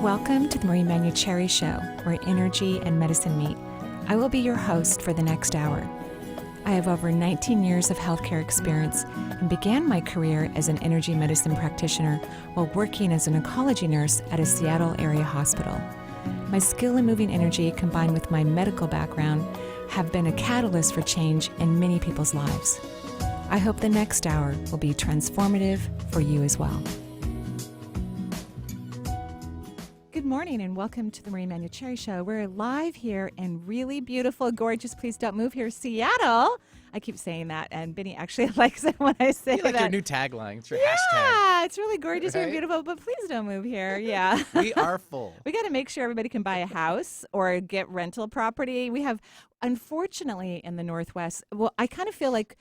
Welcome to the Maunchehri Show, where energy and medicine meet. I will be your host for the next hour. I have over 19 years of healthcare experience and began my career as an energy medicine practitioner while working as an oncology nurse at a Seattle area hospital. My skill in moving energy combined with my medical background have been a catalyst for change in many people's lives. I hope the next hour will be transformative for you as well. Good morning and welcome to the Maunchehri Show. We're live here in really beautiful, gorgeous, please don't move here, Seattle. I keep saying that, and Benny actually likes it when I say that. You like your new tagline. It's your hashtag. Yeah, it's really gorgeous Right? and beautiful, but please don't move here. Yeah. We are full. We got to make sure everybody can buy a house or get rental property. We have, unfortunately, in the Northwest, well, I kind of feel like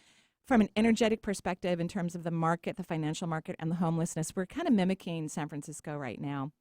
from an energetic perspective in terms of the market, the financial market, and the homelessness, we're kind of mimicking San Francisco right now.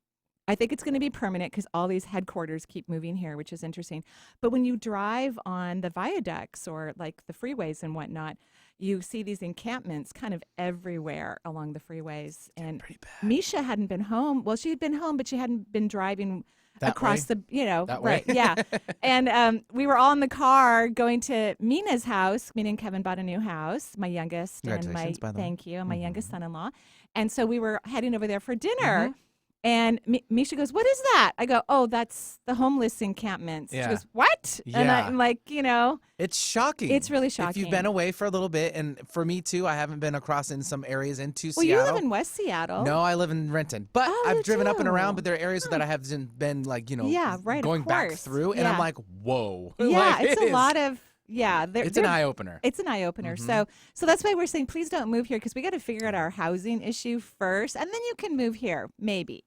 I think it's going to be permanent because all these headquarters keep moving here, which is interesting. But when you drive on the viaducts or like the freeways and whatnot, you see these encampments kind of everywhere along the freeways. And pretty bad. Misha hadn't been home. Well, she had been home, but she hadn't been driving That across way? the, That way? right, yeah. And we were all in the car going to Mina's house. Mina and Kevin bought a new house, my youngest. Congratulations, by the way. Thank you, and my youngest son-in-law. And so we were heading over there for dinner. And Misha goes, "What is that?" I go, "Oh, that's the homeless encampments." Yeah. She goes, "What?" And Yeah. I'm like, It's shocking. It's really shocking. If you've been away for a little bit, and for me too, I haven't been across in some areas into well, Seattle. you live in West Seattle. No, I live in Renton. But Oh, you I've driven up and do? around, but there are areas that I haven't been like, Yeah, right, of going back course. through. And I'm Yeah. like, whoa. Yeah, Like, it's it a lot is- of, yeah. It's an eye-opener. It's an eye-opener. So that's why we're saying, please don't move here because we got to figure out our housing issue first, and then you can move here, maybe.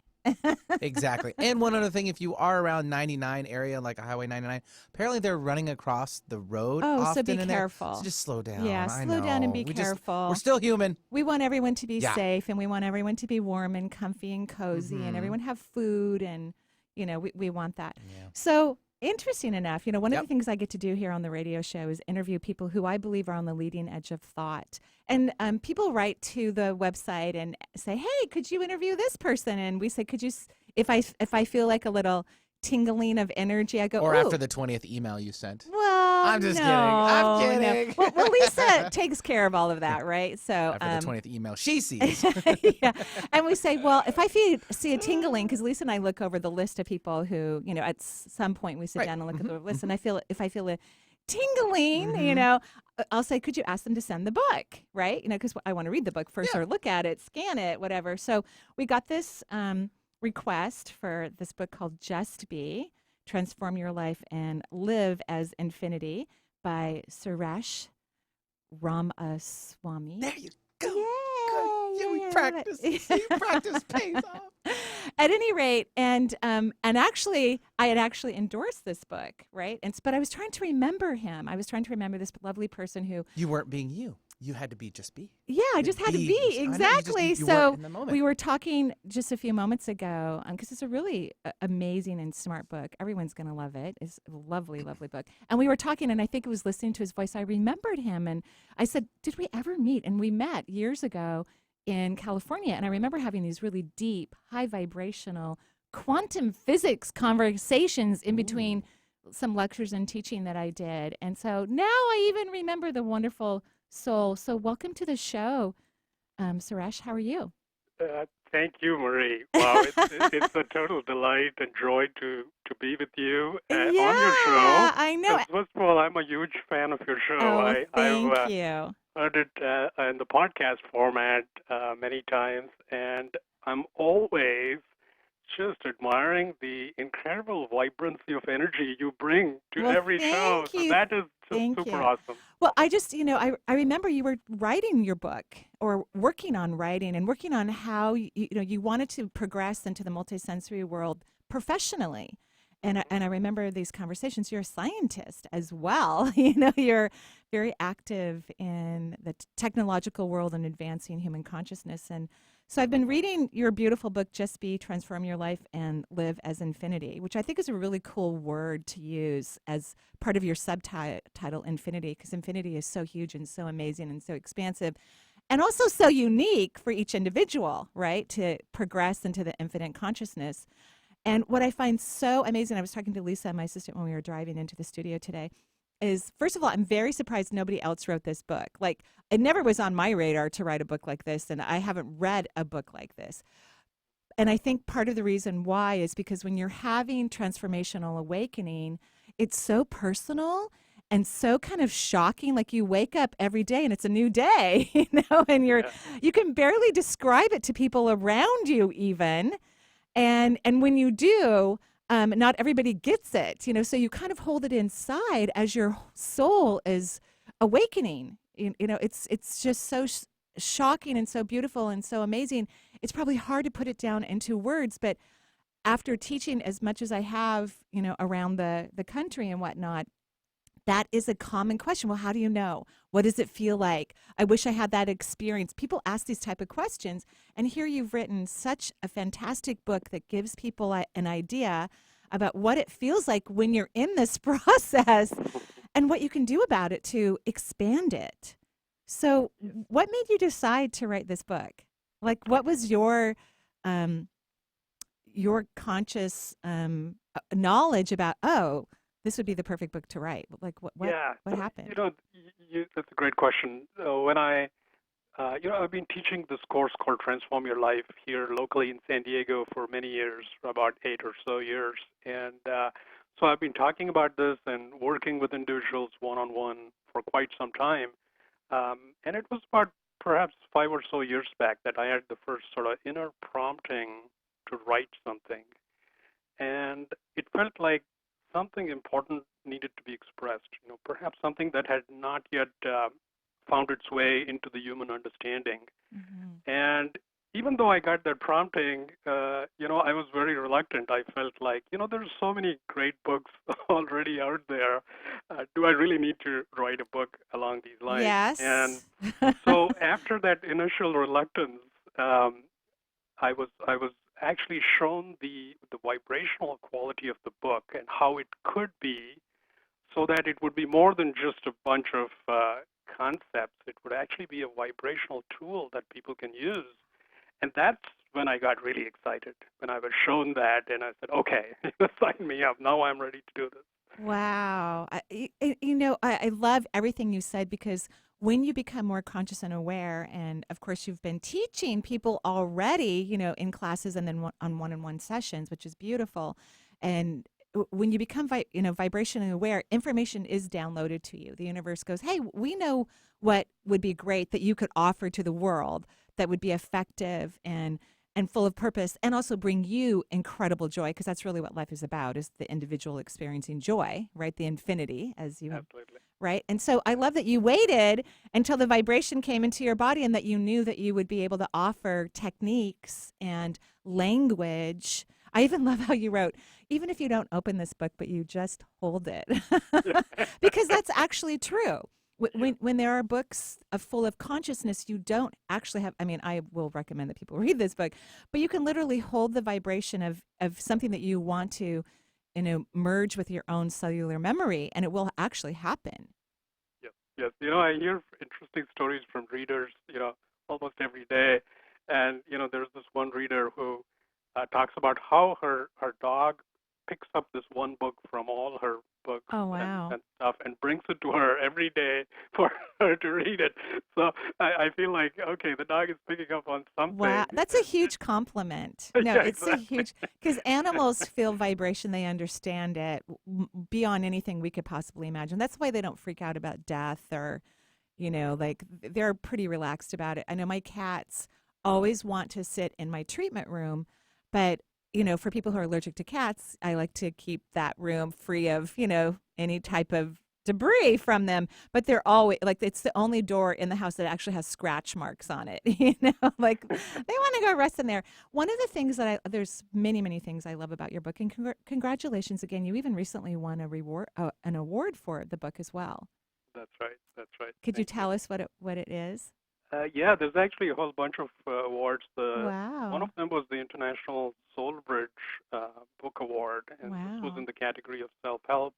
Exactly. And one other thing, if you are around 99 area, like a Highway 99, apparently they're running across the road Oh, so often be in there. careful. So just slow down. Yeah, I slow down and know. be careful. We're still human. We want everyone to be Yeah. safe, and we want everyone to be warm and comfy and cozy, Mm-hmm. and everyone have food, and we want that. Yeah. So interesting enough, one of Yep. the things I get to do here on the radio show is interview people who I believe are on the leading edge of thought. And people write to the website and say, "Hey, could you interview this person?" And we say, "Could you?" If I feel like a little tingling of energy, I go, Or "Ooh." after the 20th email you sent. Well, I'm just no, kidding. I'm no. kidding. Well, Lisa takes care of all of that, right? So After the 20th email she sees. yeah. And we say, well, if I see a tingling, because Lisa and I look over the list of people who, at some point we sit Right. down and look at the list, and if I feel a tingling, I'll say, could you ask them to send the book, right? Because I want to read the book first or look at it, scan it, whatever. So we got this request for this book called Just Be, Transform Your Life and Live as Infinity by Suresh Ramaswamy. There you go. Yay! Yeah, we Yeah, practice. See, practice pays off. At any rate, and actually, I had actually endorsed this book, right? But I was trying to remember him. I was trying to remember this lovely person who. You weren't being you. You had to be just be. Yeah, I just had to be I know, you just- exactly. you So weren't in the moment. we were talking just a few moments ago because it's a really amazing and smart book. Everyone's going to love it. It's a lovely, lovely book. And we were talking, and I think it was listening to his voice. I remembered him, and I said, "Did we ever meet?" And we met years ago in California, and I remember having these really deep, high vibrational quantum physics conversations in between some lectures and teaching that I did. And so now I even remember the wonderful soul. So welcome to the show, Suresh. How are you? Thank you, Marie. Wow, it's a total delight and joy to be with you on your show. I know. 'Cause First of all, I'm a huge fan of your show. Oh, thank I've you. heard it in the podcast format many times, and I'm always just admiring the incredible vibrancy of energy you bring to Well, every show. thank you. So that is just Thank super you. awesome. Well, I just, I remember you were writing your book or working on writing and working on how, you wanted to progress into the multisensory world professionally. And I remember these conversations. You're a scientist as well. You're very active in the technological world and advancing human consciousness. And so I've been reading your beautiful book, Just Be, Transform Your Life and Live as Infinity, which I think is a really cool word to use as part of your subtitle, Infinity, because infinity is so huge and so amazing and so expansive. And also so unique for each individual, right, to progress into the infinite consciousness. And what I find so amazing, I was talking to Lisa, my assistant, when we were driving into the studio today, is first of all, I'm very surprised nobody else wrote this book. Like, it never was on my radar to write a book like this, and I haven't read a book like this. And I think part of the reason why is because when you're having transformational awakening, it's so personal and so kind of shocking. Like, you wake up every day and it's a new day, and Yeah. you can barely describe it to people around you even. And when you do, not everybody gets it, so you kind of hold it inside as your soul is awakening. It's just so shocking and so beautiful and so amazing. It's probably hard to put it down into words, but after teaching as much as I have, around the country and whatnot, that is a common question. Well, how do you know? What does it feel like? I wish I had that experience. People ask these type of questions, and here you've written such a fantastic book that gives people an idea about what it feels like when you're in this process and what you can do about it to expand it. So, what made you decide to write this book? Like, what was um, your conscious knowledge about, oh, this would be the perfect book to write? Like, Yeah, what happened? that's a great question. When I've been teaching this course called Transform Your Life here locally in San Diego for many years, about 8 or so years. And so I've been talking about this and working with individuals one-on-one for quite some time. And it was about perhaps 5 or so years back that I had the first sort of inner prompting to write something. And it felt like something important needed to be expressed, perhaps something that had not yet found its way into the human understanding. Hmm. And even though I got that prompting, I was very reluctant. I felt like, there's so many great books already out there. Do I really need to write a book along these lines? And Yes. so after that initial reluctance, um, I was actually shown the vibrational quality of the book and how it could be, so that it would be more than just a bunch of concepts. It would actually be a vibrational tool that people can use. And that's when I got really excited, when I was shown that, and I said, okay, sign me up. Now I'm ready to do this. Wow. I love everything you said, because when you become more conscious and aware, and of course you've been teaching people already, in classes and then on one-on-one sessions, which is beautiful. And when you become, vibrationally aware, information is downloaded to you. The universe goes, hey, we know what would be great that you could offer to the world that would be effective and full of purpose, and also bring you incredible joy, because that's really what life is about, is the individual experiencing joy, right? The infinity, as you have, Absolutely. right? And so I love that you waited until the vibration came into your body, and that you knew that you would be able to offer techniques and language. I even love how you wrote, even if you don't open this book, but you just hold it, because that's actually true. When there are books full of consciousness, you don't actually have. I mean, I will recommend that people read this book, but you can literally hold the vibration of something that you want to, merge with your own cellular memory, and it will actually happen. Yes, yes. I hear interesting stories from readers, almost every day. And, there's this one reader who talks about how her dog picks up this one book from all her books Oh, and, wow. and stuff and brings it to her every day for her to read it. So I feel like, okay, the dog is picking up on Wow, something. that's a huge compliment. No, Yeah, it's a exactly. huge, because animals feel vibration, they understand it beyond anything we could possibly imagine. That's why they don't freak out about death, or, like, they're pretty relaxed about it. I know my cats always want to sit in my treatment room, but, for people who are allergic to cats, I like to keep that room free of, any type of debris from them. But they're always like, it's the only door in the house that actually has scratch marks on it. Like, they want to go rest in there. One of the things there's many, many things I love about your book, and congratulations again. You even recently won an award for the book as well. That's right. That's right. Could you Thank you. tell us what it is? Yeah, there's actually a whole bunch of awards. One of Wow. them was the International Soul Bridge Book Award, and this was in Wow. the category of self-help,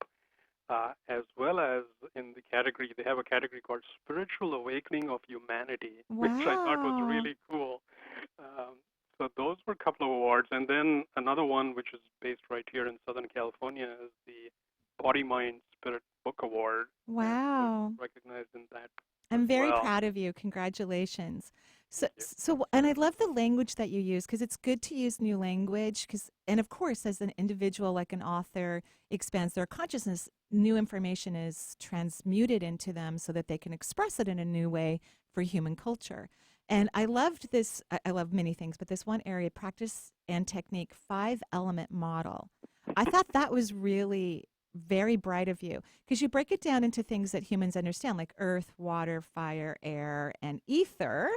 as well as in the category, they have a category called Spiritual Awakening of Humanity, which I thought was Wow. really cool. Um, So those were a couple of awards, and then another one, which is based right here in Southern California, is the Body, Mind, Spirit Book Award, and was Wow. recognized in that as I'm very well. proud of you. Congratulations. So, Thank you. and I love the language that you use because it's good to use new language. And of course, as an individual, like an author, expands their consciousness, new information is transmuted into them so that they can express it in a new way for human culture. And I loved this. I love many things, but this one area, practice and technique, 5 element model. I thought that was really very bright of you because you break it down into things that humans understand, like earth, water, fire, air, and ether.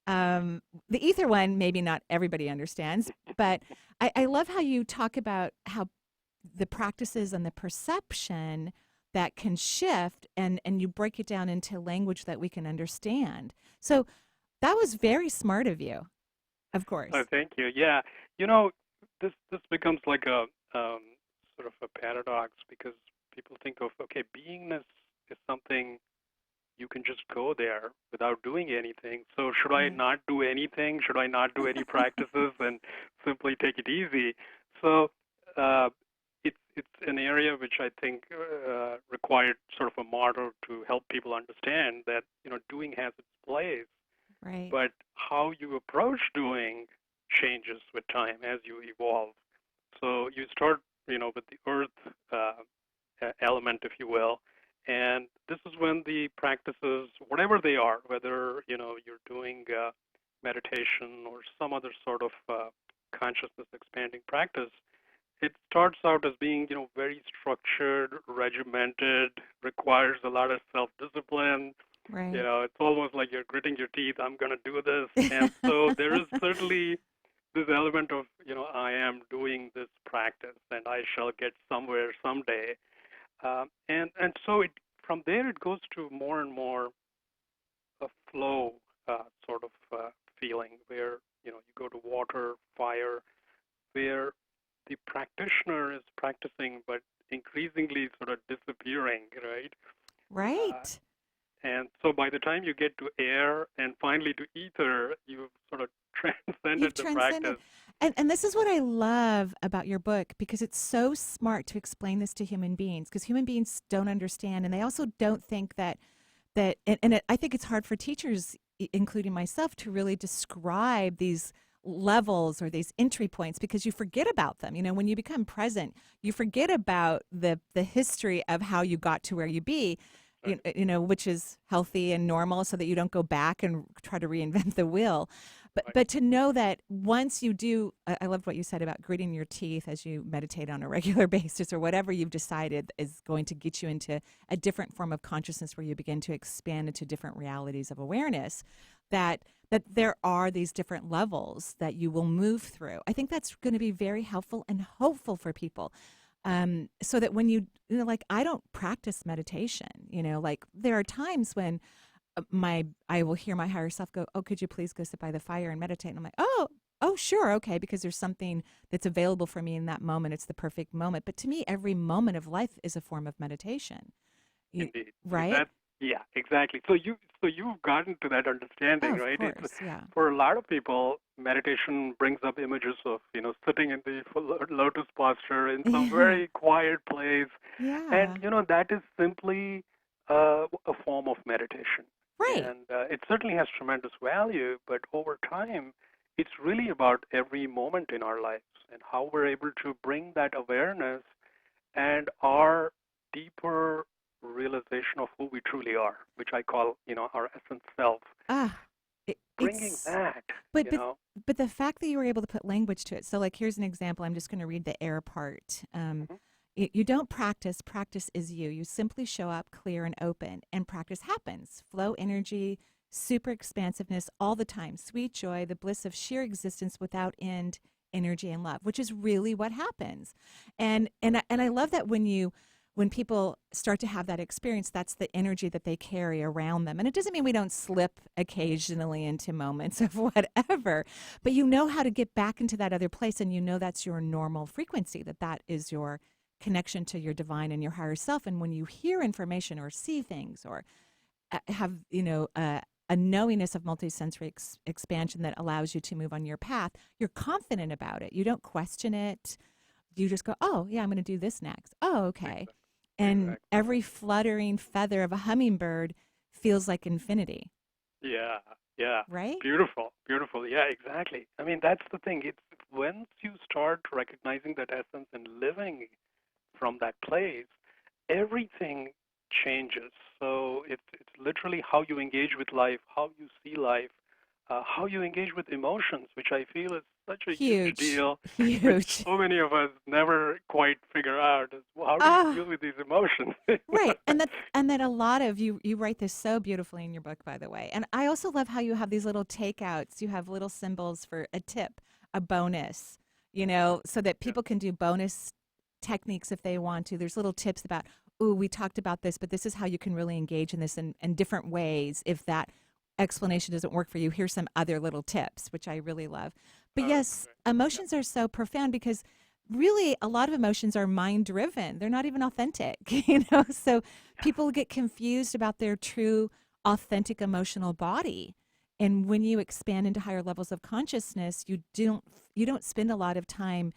The ether one, maybe not everybody understands, but I love how you talk about how the practices and the perception that can shift, and you break it down into language that we can understand. So that was very smart of you, of course. Oh, thank you. Yeah, you know, this becomes like a sort of a paradox because people think of, okay, beingness is something you can just go there without doing anything. So should I Right. not do anything? Should I not do any practices and simply take it easy? So uh, it's an area which I think required sort of a model to help people understand that doing has its place, Right. but how you approach doing changes with time as you evolve. So you start, with the earth element, if you will, and this is when the practices, whatever they are, whether you're doing meditation or some other sort of consciousness expanding practice, it starts out as being very structured, regimented, requires a lot of self-discipline. Right. It's almost like you're gritting your teeth. I'm going to do this, and so there is certainly this element of I am doing this practice, and I shall get somewhere someday. And so from there it goes to more and more a flow sort of feeling where you go to water, fire, where the practitioner is practicing but increasingly sort of disappearing, right? Uh, Right. and so by the time you get to air and finally to ether, you've sort of transcended You've the transcended. practice. And this is what I love about your book because it's so smart to explain this to human beings because human beings don't understand and they also don't think I think it's hard for teachers, including myself, to really describe these levels or these entry points because you forget about them. When you become present, you forget about the history of how you got to where you be, Right. which is healthy and normal so that you don't go back and try to reinvent the wheel. But Right. but to know that once you do, I loved what you said about gritting your teeth as you meditate on a regular basis or whatever you've decided is going to get you into a different form of consciousness where you begin to expand into different realities of awareness, that there are these different levels that you will move through. I think that's going to be very helpful and hopeful for people. So that when like I don't practice meditation, like there are times when I will hear my higher self go, "Oh, could you please go sit by the fire and meditate?" And I'm like, "Oh, sure, okay," because there's something that's available for me in that moment. It's the perfect moment. But to me, every moment of life is a form of meditation. Indeed. Right? That yeah, exactly. So you've gotten to that Oh, understanding, of right? It's course, yeah. for a lot of people, meditation brings up images of sitting in the lotus posture in some Yeah. very quiet place, and Yeah. that is simply a form of meditation, Right. and it certainly has tremendous value. But over time, it's really about every moment in our lives and how we're able to bring that awareness and our deeper realization of who we truly are, which I call, our essence self. Ah, Bringing it's that, but you but know. but the fact that you were able to put language to it. So like here's an example. I'm just going to read the air part. Mhm. You don't practice. Practice is you. You simply show up clear and open, and practice happens. Flow energy, super expansiveness all the time. Sweet joy, the bliss of sheer existence without end, energy and love, which is really what happens. And I love that when people start to have that experience, that's the energy that they carry around them. And it doesn't mean we don't slip occasionally into moments of whatever, but you know how to get back into that other place, and you know that's your normal frequency, that is your connection to your divine and your higher self. And when you hear information or see things or have a a knowingness of multisensory expansion that allows you to move on your path, you're confident about it. You don't question it. You just go, oh, yeah, I'm going to do this next. Oh, okay. And Exactly. every fluttering feather of a hummingbird feels like infinity, Yeah, yeah. right? Beautiful, beautiful. Yeah, exactly. I mean, that's the thing. It's once you start recognizing that essence and living from that place, everything changes. So it's literally how you engage with life, how you see life, how you engage with emotions, which I feel is such a huge Huge, deal, which huge. so many of us never quite figure out. Is how do you Ah, deal with these emotions? right. And that a lot of you write this so beautifully in your book, by the way. And I also love how you have these little takeouts. You have little symbols for a tip, a bonus, so that Yeah, people can do bonus techniques if they want to. There's little tips about, ooh, we talked about this, but this is how you can really engage in this in different ways. If that explanation doesn't work for you, here's some other little tips, which I really love. But oh, that's yes, great. Yeah, emotions are so profound because really a lot of emotions are mind driven. They're not even authentic, So yeah, people get confused about their true authentic emotional body. And when you expand into higher levels of consciousness, you don't spend a lot of time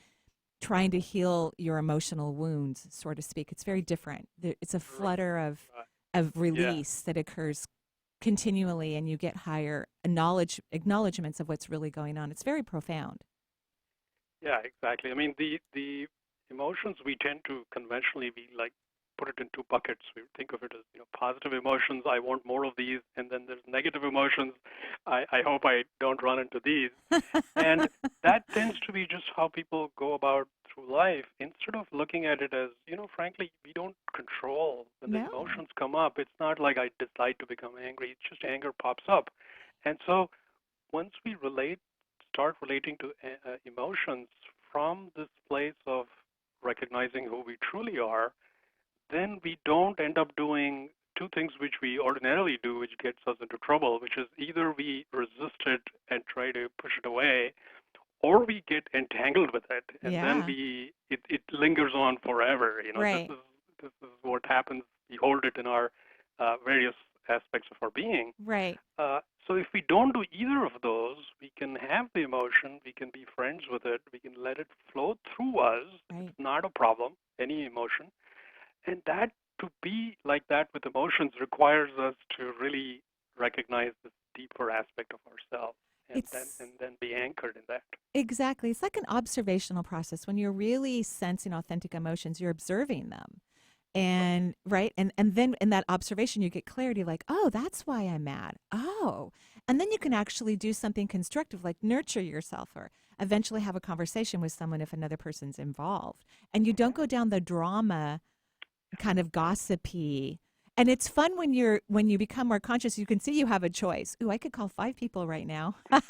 trying to heal your emotional wounds, so to speak. It's very different. It's a right, flutter of right. Yeah, release that occurs continually, and you get higher acknowledgments of what's really going on. It's very profound. yeah, exactly. I mean, the emotions we tend to conventionally we like put it in two buckets. We think of it as positive emotions. I want more of these, and then there's negative emotions. I hope I don't run into these. And that tends to be just how people go about through life instead of looking at it as, frankly, we don't control when the No. emotions come up. It's not like I decide to become angry. It's just anger pops up. And so once we start relating to emotions from this place of recognizing who we truly are, then we don't end up doing two things which we ordinarily do, which gets us into trouble, which is either we resist it and try to push it away, or we get entangled with it, and then Yeah. it lingers on forever. This Right. is what happens. We hold it in our various aspects of our being. Right. So if we don't do either of those, we can have the emotion, we can be friends with it, we can let it flow through us. It's Right. not a problem, any emotion. And that to be like that with emotions requires us to really recognize this deeper aspect of ourselves and then It's and then be anchored in that. exactly. It's like an observational process. When you're really sensing authentic emotions, you're observing them. Right. And right. And then in that observation you get clarity like, oh, that's why I'm mad. Oh. And then you can actually do something constructive like nurture yourself or eventually have a conversation with someone if another person's involved. And you don't Yeah. go down the drama kind of gossipy. And it's fun when you become more conscious, you can see you have a choice. Ooh, I could call 5 people right now. Or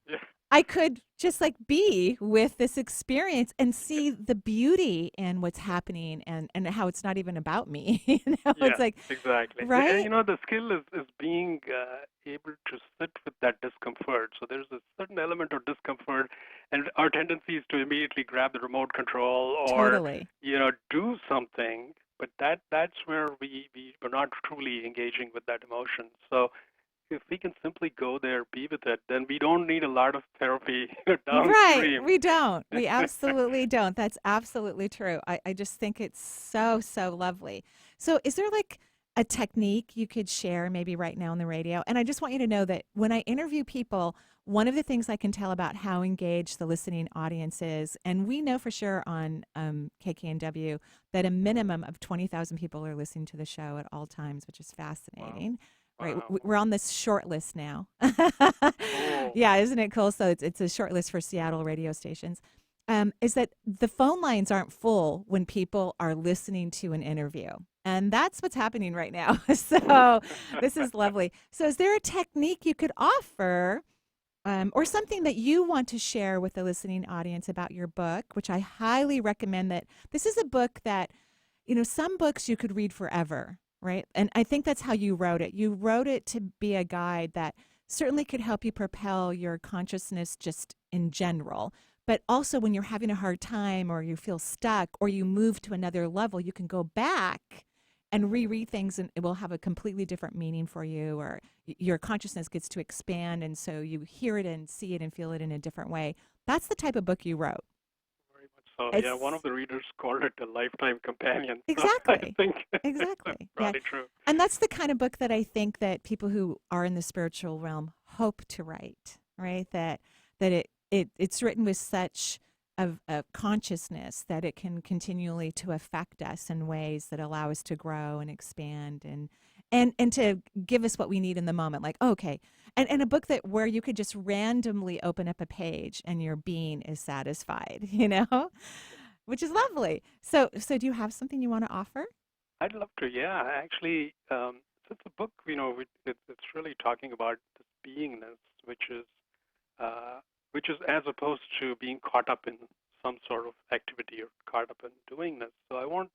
Yeah. I could just like be with this experience and see the beauty in what's happening and how it's not even about me. It's Yeah, like, exactly. And right? the skill is being able to sit with that discomfort. So there's a certain element of discomfort, and our tendency is to immediately grab the remote control or Totally. do something. But that's where we're not truly engaging with that emotion. So if we can simply go there, be with it, then we don't need a lot of therapy Right. downstream. We don't. We absolutely don't. That's absolutely true. I just think it's so, so lovely. So, is there like a technique you could share maybe right now on the radio? And I just want you to know that when I interview people, one of the things I can tell about how engaged the listening audience is, and we know for sure on KKNW that a minimum of 20,000 people are listening to the show at all times, which is Wow. fascinating. Right, Wow. we're on this short list now. Oh, Yeah, isn't it cool? So it's a short list for Seattle radio stations. Is that the phone lines aren't full when people are listening to an interview, and that's what's happening right now. So this is lovely. So is there a technique you could offer, or something that you want to share with the listening audience about your book, which I highly recommend? That this is a book that some books you could read forever, right? And I think that's how you wrote it. You wrote it to be a guide that certainly could help you propel your consciousness just in general. But also, when you're having a hard time or you feel stuck or you move to another level, you can go back and reread things, and it will have a completely different meaning for you, or your consciousness gets to expand, and so you hear it and see it and feel it in a different way. That's the type of book you wrote. Very much so. Yeah, one It's of the readers called it a lifetime companion. So I exactly, think that's exactly, yeah. probably true. And that's the kind of book that I think that people who are in the spiritual realm hope to write, right? It's written with such of consciousness that it can continually to affect us in ways that allow us to grow and expand and to give us what we need in the moment. Like, okay, and a book that where you could just randomly open up a page and your being is satisfied, which is lovely. So do you have something you want to offer? I'd love to. Yeah, actually, it's a book. It's really talking about this beingness, uh, which is as opposed to being caught up in some sort of activity or caught up in doing this. So I want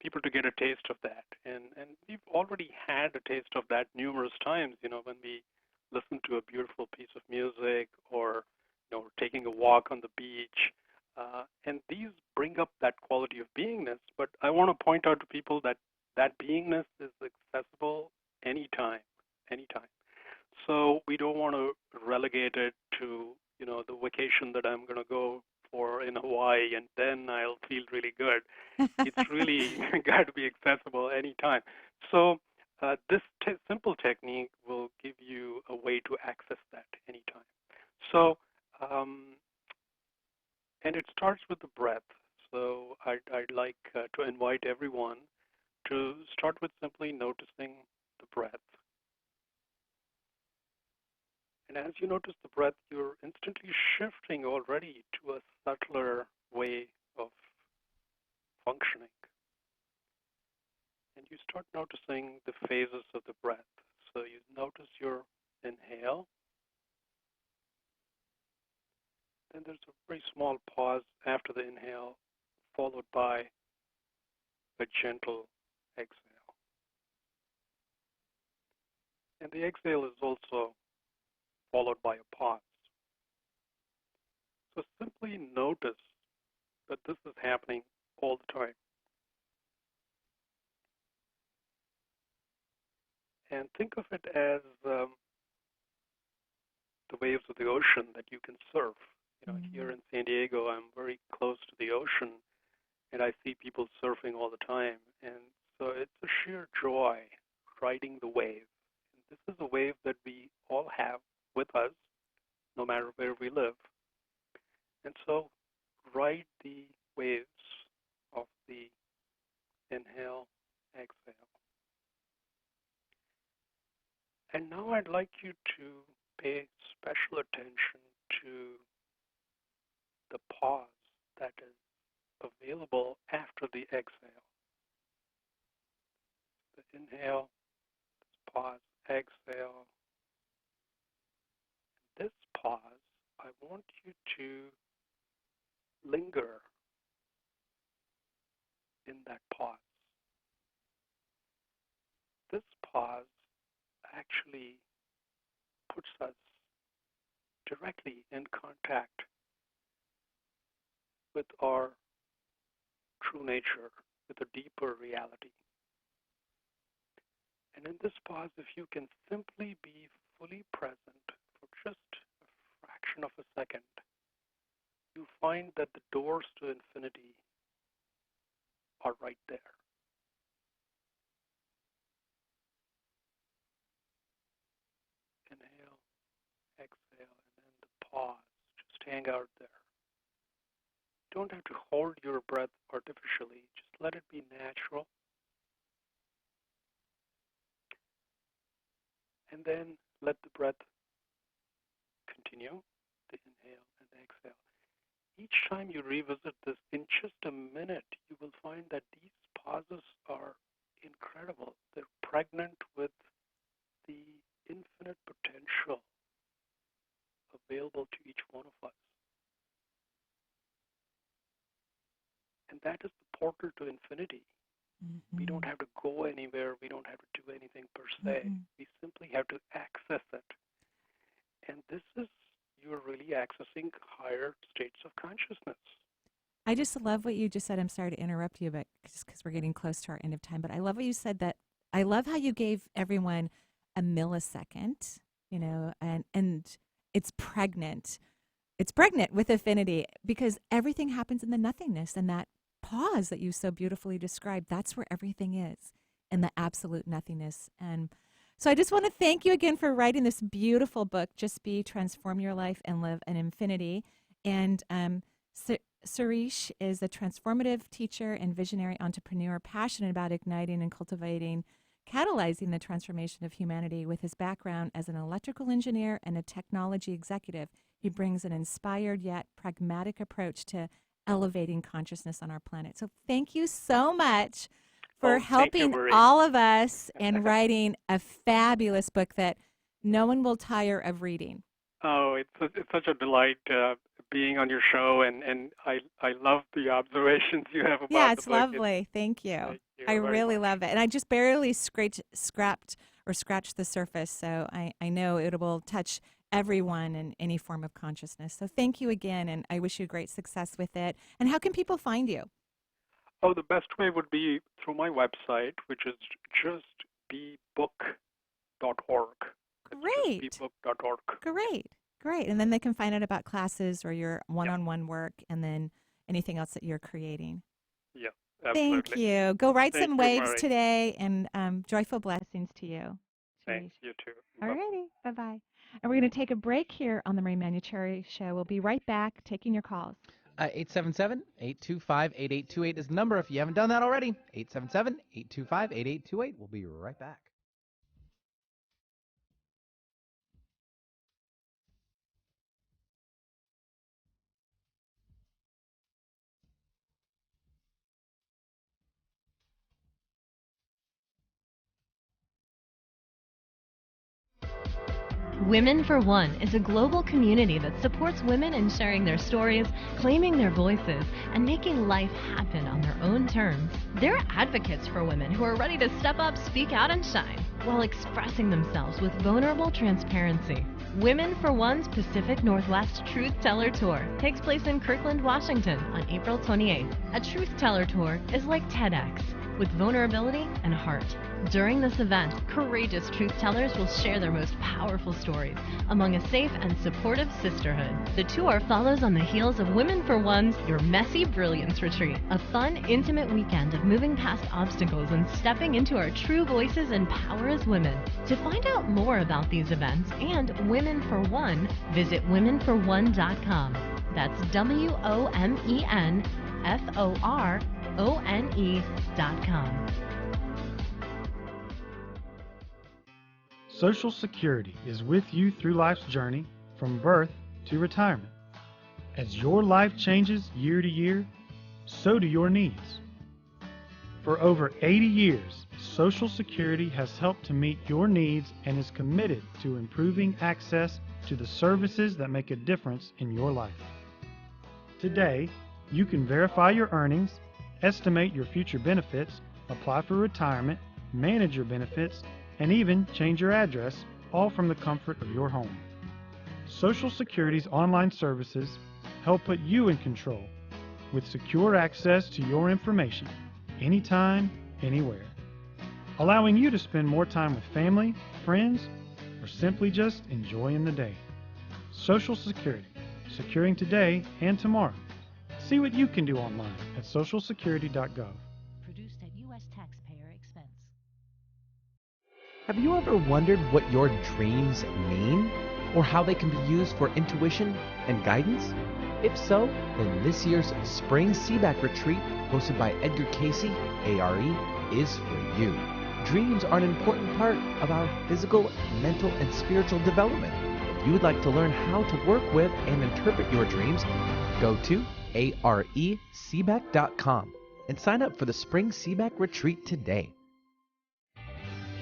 people to get a taste of that, and we've already had a taste of that numerous times. When we listen to a beautiful piece of music, or taking a walk on the beach. And these bring up that quality of beingness, but I want to point out to people that that beingness is accessible anytime, anytime. So we don't want to relegate it to, the vacation that I'm going to go for in Hawaii, and then I'll feel really good. It's really got to be accessible anytime. So this simple technique will give you a way to access that anytime. So, and it starts with the breath. So I'd like to invite everyone to start with simply noticing the breath. And as you notice the breath, you're instantly shifting already to a subtler way of functioning. And you start noticing the phases of the breath. So you notice your inhale, then there's a very small pause after the inhale, followed by a gentle exhale. And the exhale is also followed by a pause. So simply notice that this is happening all the time. And think of it as the waves of the ocean that you can surf. Here in San Diego, I'm very close to the ocean, and I see people surfing all the time. And so it's a sheer joy riding the wave. And this is a wave that we all have with us, no matter where we live. And so ride the waves of the inhale, exhale. And now I'd like you to pay special attention to the pause that is available after the exhale. The inhale, pause, exhale. This pause, I want you to linger in that pause. This pause actually puts us directly in contact with our true nature, with a deeper reality. And in this pause, if you can simply be fully present for just a fraction of a second, you find that the doors to infinity are right there. Inhale, exhale, and then the pause. Just hang out there. You don't have to hold your breath artificially. Just let it be natural. And then let the breath continue, the inhale and the exhale. Each time you revisit this, in just a minute, you will find that these pauses are incredible. They're pregnant with the infinite potential available to each one of us. And that is the portal to infinity. We don't have to go anywhere. We don't have to do anything per se. We simply have to access it. And this is, you're really accessing higher states of consciousness. I just love what you just said. I'm sorry to interrupt you, but just because we're getting close to our end of time. But I love what you said that I love how you gave everyone a millisecond, and it's pregnant. It's pregnant with affinity because everything happens in the nothingness and that pause that you so beautifully described. That's where everything is in the absolute nothingness. And so I just want to thank you again for writing this beautiful book, Just Be, Transform Your Life and Live an Infinity. And Suresh is a transformative teacher and visionary entrepreneur passionate about igniting and catalyzing the transformation of humanity. With his background as an electrical engineer and a technology executive, he brings an inspired yet pragmatic approach to elevating consciousness on our planet. So thank you so much for helping all of us and writing a fabulous book that no one will tire of reading. Oh, it's such a delight being on your show, and I love the observations you have about the book. Yeah, it's lovely. Thank you. Thank you I very really much. love it. And I just barely scratched the surface, so I know it will touch everyone in any form of consciousness. So thank you again, and I wish you great success with it. And how can people find you? Oh, the best way would be through my website, which is justbebook.org. Great. Justbebook.org. Great. And then they can find out about classes or your one-on-one work and then anything else that you're creating. Yeah, absolutely. Thank you. Go write Thank some you, waves Marie. today, and joyful blessings to you. Thanks, you too. All righty. Bye-bye. And we're going to take a break here on the Marie Maunchehri Show. We'll be right back taking your calls. 877-825-8828 is the number if you haven't done that already. 877-825-8828. We'll be right back. Women for One is a global community that supports women in sharing their stories, claiming their voices, and making life happen on their own terms. They're advocates for women who are ready to step up, speak out, and shine while expressing themselves with vulnerable transparency. Women for One's Pacific Northwest Truth Teller Tour takes place in Kirkland, Washington on April 28th. A Truth Teller Tour is like TEDx, with vulnerability and heart. During this event, courageous truth tellers will share their most powerful stories among a safe and supportive sisterhood. The tour follows on the heels of Women for One's Your Messy Brilliance Retreat, a fun, intimate weekend of moving past obstacles and stepping into our true voices and power as women. To find out more about these events and Women for One, visit womenforone.com. That's WOMENFORONE.com. Social Security is with you through life's journey from birth to retirement. As your life changes year to year, so do your needs. For over 80 years, Social Security has helped to meet your needs and is committed to improving access to the services that make a difference in your life. Today, you can verify your earnings, estimate your future benefits, apply for retirement, manage your benefits, and even change your address, all from the comfort of your home. Social Security's online services help put you in control with secure access to your information anytime, anywhere, allowing you to spend more time with family, friends, or simply just enjoying the day. Social Security, securing today and tomorrow. See what you can do online at socialsecurity.gov. Produced at U.S. taxpayer expense. Have you ever wondered what your dreams mean, or how they can be used for intuition and guidance? If so, then this year's Spring Seaback Retreat, hosted by Edgar Casey, ARE, is for you. Dreams are an important part of our physical, mental, and spiritual development. If you would like to learn how to work with and interpret your dreams, go to areseaback.com and sign up for the Spring Seaback Retreat today.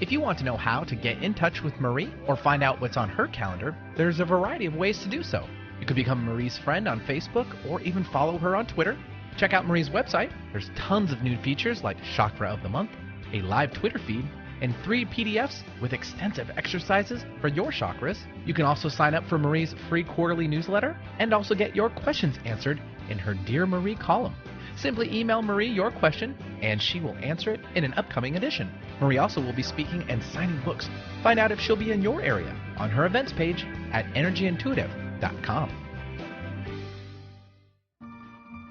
If you want to know how to get in touch with Marie or find out what's on her calendar, there's a variety of ways to do so. You can become Marie's friend on Facebook or even follow her on Twitter. Check out Marie's website. There's tons of new features like Chakra of the Month, a live Twitter feed, and 3 PDFs with extensive exercises for your chakras. You can also sign up for Marie's free quarterly newsletter and also get your questions answered in her Dear Marie column. Simply email Marie your question, and she will answer it in an upcoming edition. Marie also will be speaking and signing books. Find out if she'll be in your area on her events page at energyintuitive.com.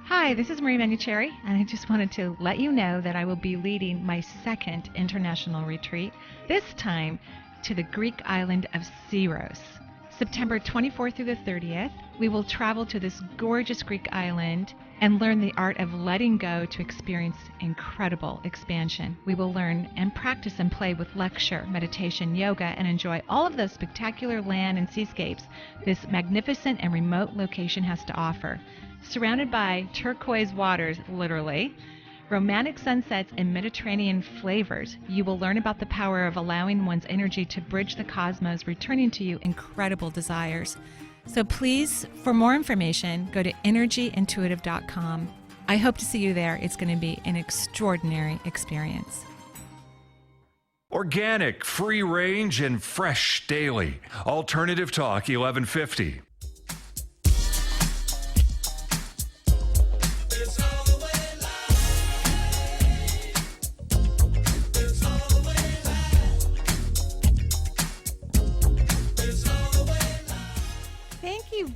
Hi, this is Marie Maunchehri, and I just wanted to let you know that I will be leading my second international retreat, this time to the Greek island of Syros. September 24th through the 30th, we will travel to this gorgeous Greek island and learn the art of letting go to experience incredible expansion. We will learn and practice and play with lecture, meditation, yoga, and enjoy all of those spectacular land and seascapes this magnificent and remote location has to offer. Surrounded by turquoise waters, literally, romantic sunsets, and Mediterranean flavors, you will learn about the power of allowing one's energy to bridge the cosmos, returning to you incredible desires. So please, for more information, go to energyintuitive.com. I hope to see you there. It's going to be an extraordinary experience. Organic, free range, and fresh daily. Alternative Talk 1150.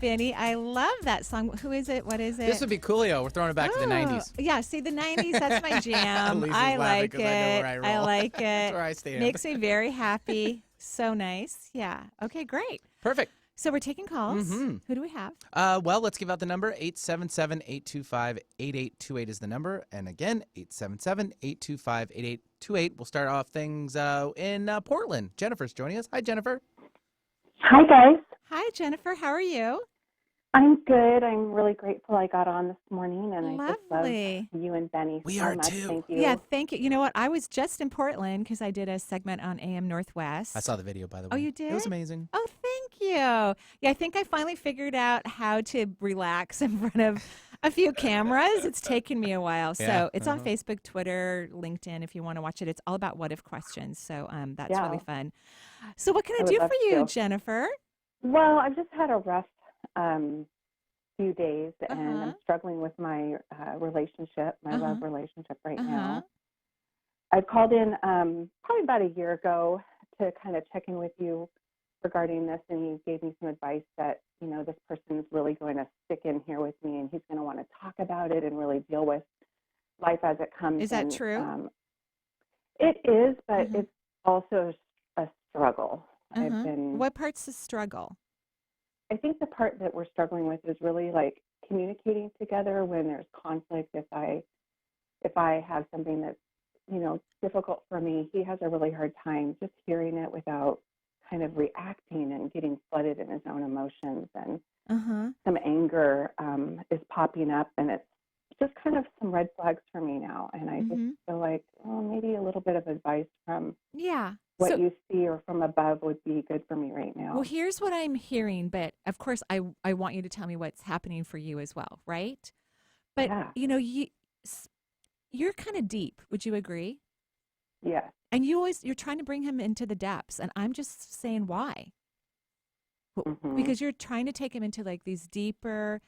Benny, I love that song. Who is it? What is it? This would be Coolio. We're throwing it back to the 90s. Yeah, see, the 90s, that's my jam. I like it. I like it. That's where I stand. Makes me very happy. So nice. Yeah. Okay, great. Perfect. So we're taking calls. Mm-hmm. Who do we have? Well, let's give out the number. 877-825-8828 is the number. And again, 877-825-8828. We'll start off things in Portland. Jennifer's joining us. Hi, Jennifer. Hi, guys. Hi, Jennifer. How are you? I'm good. I'm really grateful I got on this morning, and Lovely. I just love you and Benny We so are much. too. Thank you. Yeah, thank you. You know what? I was just in Portland because I did a segment on AM Northwest. I saw the video, by the way. Oh, you did? It was amazing. Oh, thank you. Yeah, I think I finally figured out how to relax in front of a few cameras. It's taken me a while. Yeah, So it's on Facebook, Twitter, LinkedIn if you want to watch it. It's all about what if questions. So that's really fun. So what can I would do love for you, to. Jennifer? Well, I've just had a rough few days, and I'm struggling with my relationship, my love relationship right now. I called in probably about a year ago to kind of check in with you regarding this, and you gave me some advice that, you know, this person's really going to stick in here with me, and he's going to want to talk about it and really deal with life as it comes. Is that true? It is, but it's also a struggle. I've been. What part's the struggle? I think the part that we're struggling with is really like communicating together when there's conflict. If I have something that's, you know, difficult for me, he has a really hard time just hearing it without kind of reacting and getting flooded in his own emotions. And some anger is popping up, and it's just kind of some red flags for me now. And I just feel like, oh, maybe a little bit of advice from what you see or from above would be good for me right now. Well, here's what I'm hearing, but of course I want you to tell me what's happening for you as well, right? But, you know, you're kind of deep. Would you agree? Yes. And you're trying to bring him into the depths, and I'm just saying why. Because you're trying to take him into like these deeper,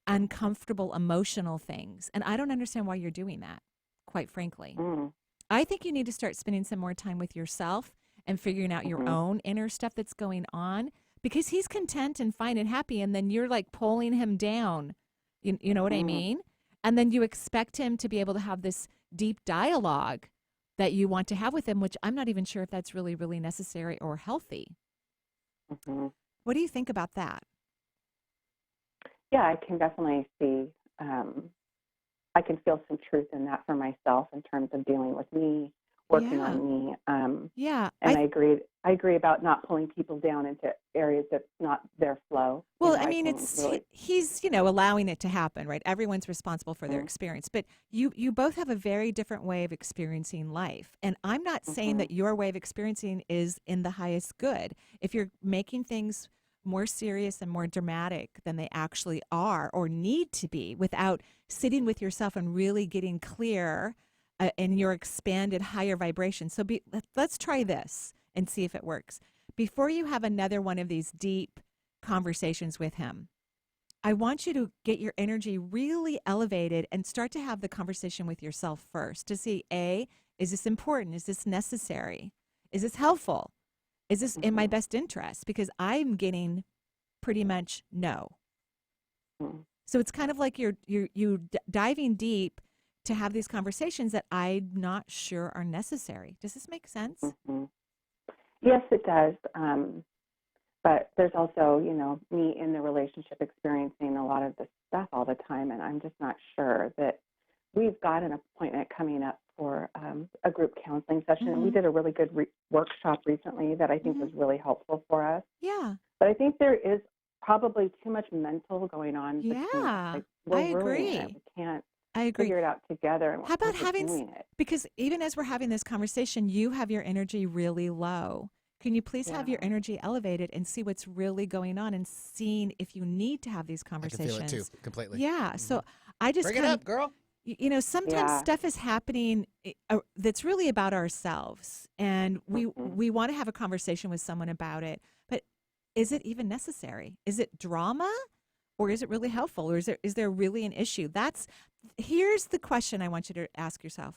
uncomfortable, emotional things. And I don't understand why you're doing that, quite frankly. I think you need to start spending some more time with yourself and figuring out your own inner stuff that's going on, because he's content and fine and happy, and then you're like pulling him down. You know what I mean? And then you expect him to be able to have this deep dialogue that you want to have with him, which I'm not even sure if that's really, really necessary or healthy. What do you think about that? Yeah, I can definitely see, I can feel some truth in that for myself in terms of dealing with me, working on me. And I agree about not pulling people down into areas that's not their flow. Well, You know, I mean, he's, you know, allowing it to happen, right? Everyone's responsible for their experience, but you both have a very different way of experiencing life. And I'm not saying that your way of experiencing is in the highest good. If you're making things more serious and more dramatic than they actually are or need to be without sitting with yourself and really getting clear in your expanded higher vibration. So let's try this and see if it works. Before you have another one of these deep conversations with him, I want you to get your energy really elevated and start to have the conversation with yourself first to see, A, is this important? Is this necessary? Is this helpful? Is this in my best interest? Because I'm getting pretty much no. So it's kind of like you're diving deep to have these conversations that I'm not sure are necessary. Does this make sense? Yes, it does. But there's also, me in the relationship experiencing a lot of this stuff all the time, and I'm just not sure that we've got an appointment coming up for a group counseling session. And we did a really good workshop recently that I think was really helpful for us. Yeah. But I think there is probably too much mental going on. Yeah, we're I agree. We can't I agree. figure it out together. And How about we're having, doing it. because even as we're having this conversation, you have your energy really low. Can you please have your energy elevated and see what's really going on and seeing if you need to have these conversations? I can feel it too, completely. Yeah. So I just Bring it up, girl. Sometimes stuff is happening that's really about ourselves, and we want to have a conversation with someone about it. But is it even necessary? Is it drama, or is it really helpful, or is there really an issue? Here's the question I want you to ask yourself: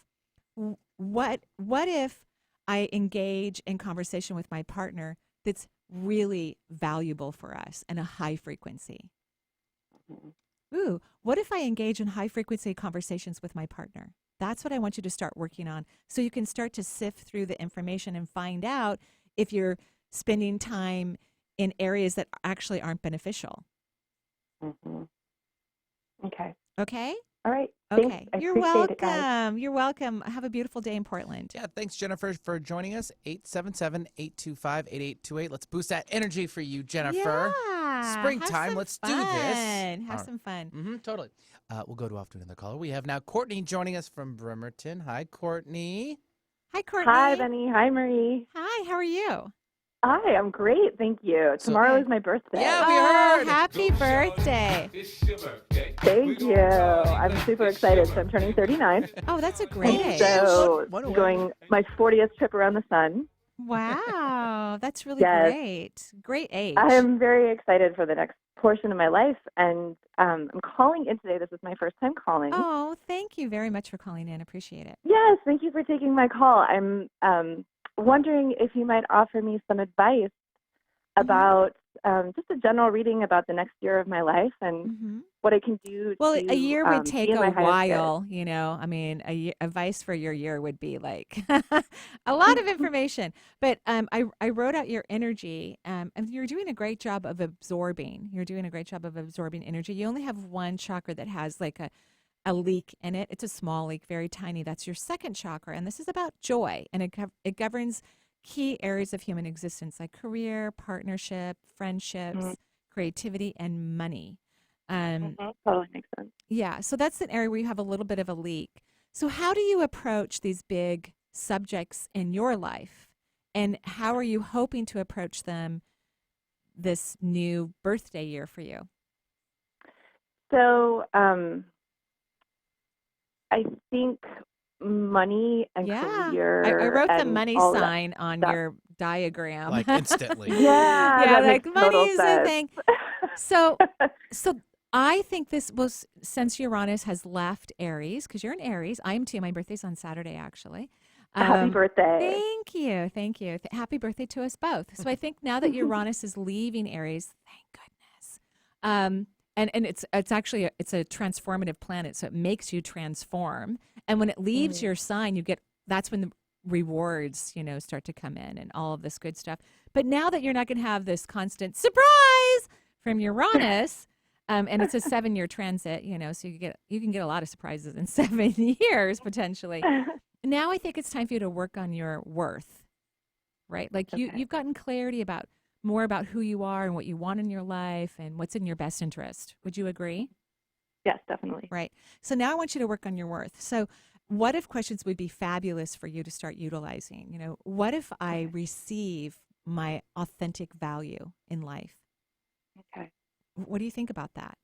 What if I engage in conversation with my partner that's really valuable for us and a high frequency? Ooh, what if I engage in high frequency conversations with my partner? That's what I want you to start working on, so you can start to sift through the information and find out if you're spending time in areas that actually aren't beneficial. Okay. Okay? All right. Okay. Thanks. I You're appreciate it, guys. welcome. You're welcome. Have a beautiful day in Portland. Yeah, thanks, Jennifer, for joining us. 877-825-8828. Let's boost that energy for you, Jennifer. Yeah. Springtime. Let's do this. Have some fun. Totally. We'll go to another caller. We have now Courtney joining us from Bremerton. Hi, Courtney. Hi, Courtney. Hi, Benny. Hi, Marie. Hi, how are you? Hi, I'm great. Thank you. Tomorrow is my birthday. Yeah, we heard. Happy birthday. Thank you. I'm super excited. So I'm turning 39. Oh, that's a great age. So going my 40th trip around the sun. Wow, that's really Yes. great. Great age. I am very excited for the next portion of my life. And I'm calling in today. This is my first time calling. Oh, thank you very much for calling in. Appreciate it. Yes, thank you for taking my call. I'm wondering if you might offer me some advice about just a general reading about the next year of my life and what I can do. Well, to, a year would take be in my a highest while, good. I mean, advice for your year would be like a lot of information. But I wrote out your energy, and you're doing a great job of absorbing. You're doing a great job of absorbing energy. You only have one chakra that has like a leak in it. It's a small leak, very tiny. That's your second chakra, and this is about joy, and it governs key areas of human existence like career, partnership, friendships, creativity, and money. Totally makes sense. Yeah, so that's an area where you have a little bit of a leak. So how do you approach these big subjects in your life, and how are you hoping to approach them this new birthday year for you? So I think money and career. I wrote the and money all that sign on stuff. your diagram. Like instantly. Yeah, Yeah, that like makes money total is a sense. thing. So I think this was, since Uranus has left Aries, because you're in Aries. I am too. My birthday's on Saturday, actually. Happy birthday. Thank you. Thank you. Happy birthday to us both. So I think now that Uranus is leaving Aries, thank goodness. And it's actually it's a transformative planet, so it makes you transform. And when it leaves your sign, that's when the rewards, start to come in and all of this good stuff. But now that you're not going to have this constant surprise from Uranus, and it's a 7-year transit, so you can get a lot of surprises in 7 years potentially. Now I think it's time for you to work on your worth, right? Like you've gotten clarity more about who you are and what you want in your life and what's in your best interest. Would you agree? Yes, definitely. Right. So now I want you to work on your worth. So what if questions would be fabulous for you to start utilizing? What if I receive my authentic value in life? Okay. What do you think about that?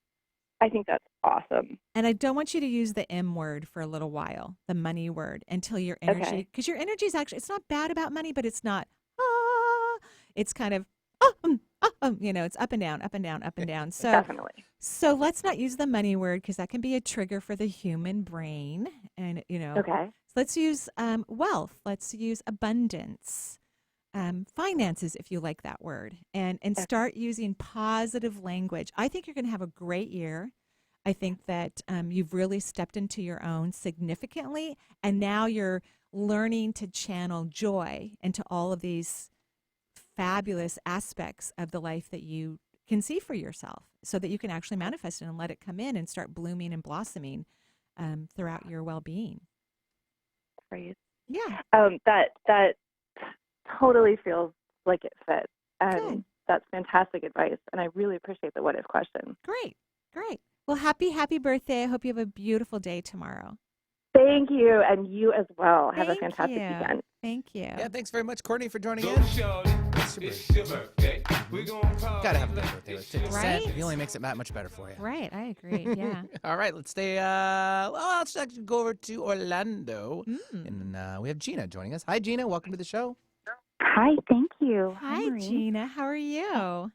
I think that's awesome. And I don't want you to use the M word for a little while, the money word, until your energy, because your energy is actually, it's not bad about money, but it's not, it's kind of, it's up and down, up and down, up and down. So Definitely. so let's not use the money word because that can be a trigger for the human brain. And, Okay. let's use wealth. Let's use abundance, finances, if you like that word, and start using positive language. I think you're going to have a great year. I think that you've really stepped into your own significantly, and now you're learning to channel joy into all of these fabulous aspects of the life that you can see for yourself so that you can actually manifest it and let it come in and start blooming and blossoming throughout your well-being. Great. Yeah. That totally feels like it fits. Good. And that's fantastic advice. And I really appreciate the what if question. Great. Well, happy birthday. I hope you have a beautiful day tomorrow. Thank you. And you as well. Have a Thank fantastic you. weekend. Thank you. Yeah, thanks very much, Courtney, for joining in. It's your birthday. We're gonna party. Gotta have a good birthday with 50 Cent. Right? He only makes it that much better for you. Right. I agree. Yeah. All right, let's stay. Let's actually go over to Orlando. And we have Gina joining us. Hi, Gina. Welcome to the show. Hi, thank you. Hi, Marie. Gina. How are you?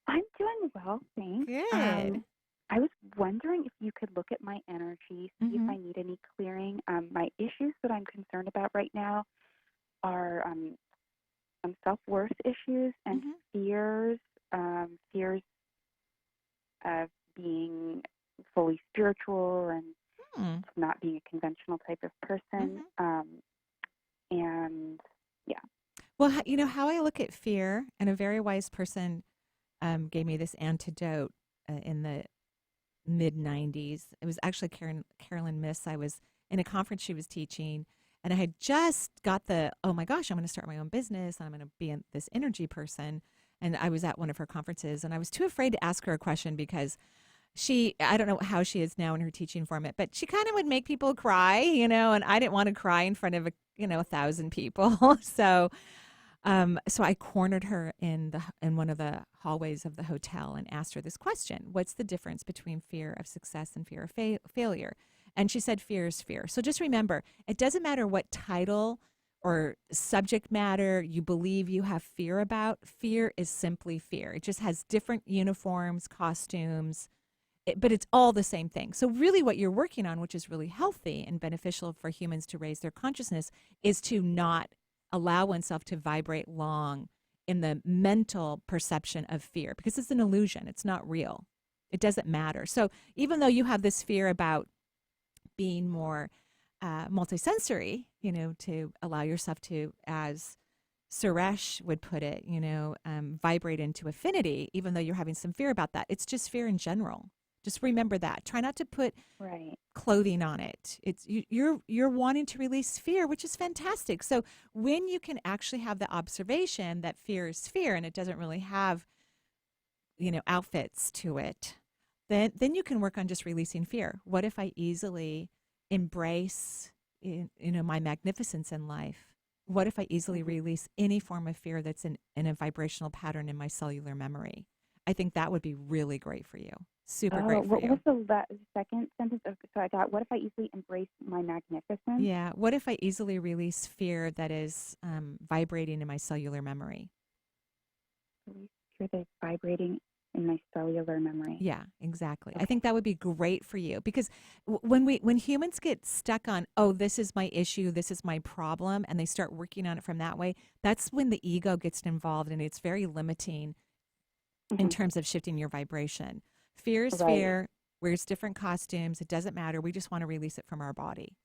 I'm doing well, thanks. Good. I was wondering if you could look at my energy, see if I need any clearing. My issues that I'm concerned about right now are some self-worth issues and fears of being fully spiritual and not being a conventional type of person. And yeah. Well, how I look at fear, and a very wise person gave me this antidote in the mid-'90s. It was actually Carolyn Miss. I was in a conference she was teaching, and I had just got oh my gosh, I'm going to start my own business. I'm going to be this energy person. And I was at one of her conferences, and I was too afraid to ask her a question because I don't know how she is now in her teaching format, but she kind of would make people cry, and I didn't want to cry in front of 1,000 people. So I cornered her in one of the hallways of the hotel and asked her this question: what's the difference between fear of success and fear of failure? And she said, fear is fear. So just remember, it doesn't matter what title or subject matter you believe you have fear about. Fear is simply fear. It just has different uniforms, costumes, but it's all the same thing. So really what you're working on, which is really healthy and beneficial for humans to raise their consciousness, is to not allow oneself to vibrate long in the mental perception of fear, because it's an illusion. It's not real. It doesn't matter. So even though you have this fear about being more multisensory, to allow yourself to, as Suresh would put it, vibrate into affinity, even though you're having some fear about that, it's just fear in general. Just remember that. Try not to put clothing on it. It's you're wanting to release fear, which is fantastic. So when you can actually have the observation that fear is fear and it doesn't really have, outfits to it, then you can work on just releasing fear. What if I easily embrace, my magnificence in life? What if I easily release any form of fear that's in a vibrational pattern in my cellular memory? I think that would be really great for you. Super great for you. What was the second sentence? So I got, what if I easily embrace my magnificence? Yeah. What if I easily release fear that is vibrating in my cellular memory? Fear that's vibrating in my cellular memory. Yeah, exactly. Okay. I think that would be great for you, because when humans get stuck on, oh, this is my issue, this is my problem, and they start working on it from that way, that's when the ego gets involved, and it's very limiting in terms of shifting your vibration. Fear is fear, wears different costumes. It doesn't matter. We just want to release it from our body.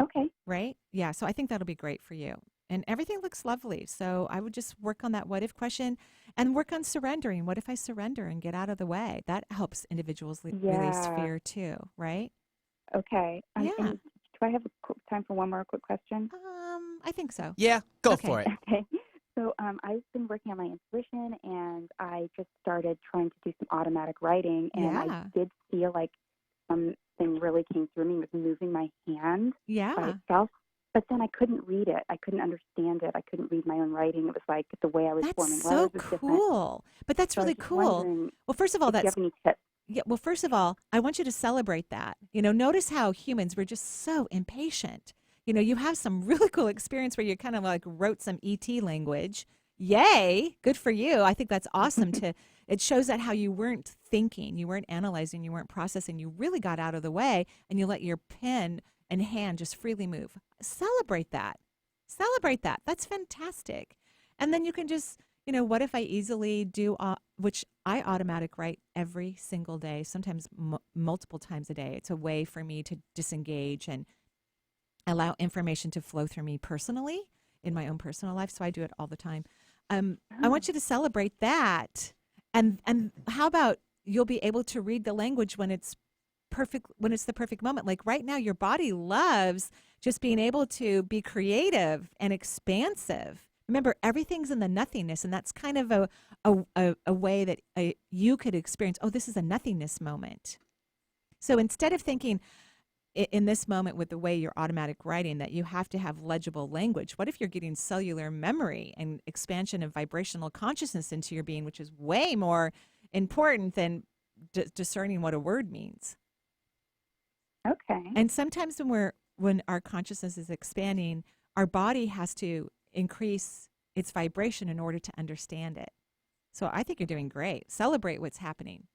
Okay. Right? Yeah. So I think that'll be great for you. And everything looks lovely. So I would just work on that what if question and work on surrendering. What if I surrender and get out of the way? That helps individuals release fear too, right? Okay. Yeah. And do I have time for one more quick question? I think so. Yeah, go for it. Okay. So I've been working on my intuition, and I just started trying to do some automatic writing, and I did feel like something really came through me, was moving my hand by itself. But then I couldn't read it. I couldn't understand it. I couldn't read my own writing. It was like the way I was forming letters was different. That's so cool. But that's really cool. Well, first of all, do you have any tips? Yeah. Well, first of all, I want you to celebrate that. Notice how humans, we're just so impatient. You have some really cool experience where you kind of like wrote some ET language, yay, good for you. I think that's awesome it shows that how you weren't thinking, you weren't analyzing, you weren't processing, you really got out of the way and you let your pen and hand just freely move. Celebrate that. Celebrate that. That's fantastic. And then you can just, what if I easily do, which I automatic write every single day, sometimes multiple times a day. It's a way for me to disengage and allow information to flow through me personally in my own personal life. So I do it all the time. I want you to celebrate that. And how about you'll be able to read the language when it's perfect, when it's the perfect moment. Like right now, your body loves just being able to be creative and expansive. Remember, everything's in the nothingness, and that's kind of a way that you could experience, oh, this is a nothingness moment. So instead of thinking in this moment with the way you're automatic writing that you have to have legible language, what if you're getting cellular memory and expansion of vibrational consciousness into your being, which is way more important than discerning what a word means? Okay. And sometimes when our consciousness is expanding, our body has to increase its vibration in order to understand it. So I think you're doing great. Celebrate what's happening.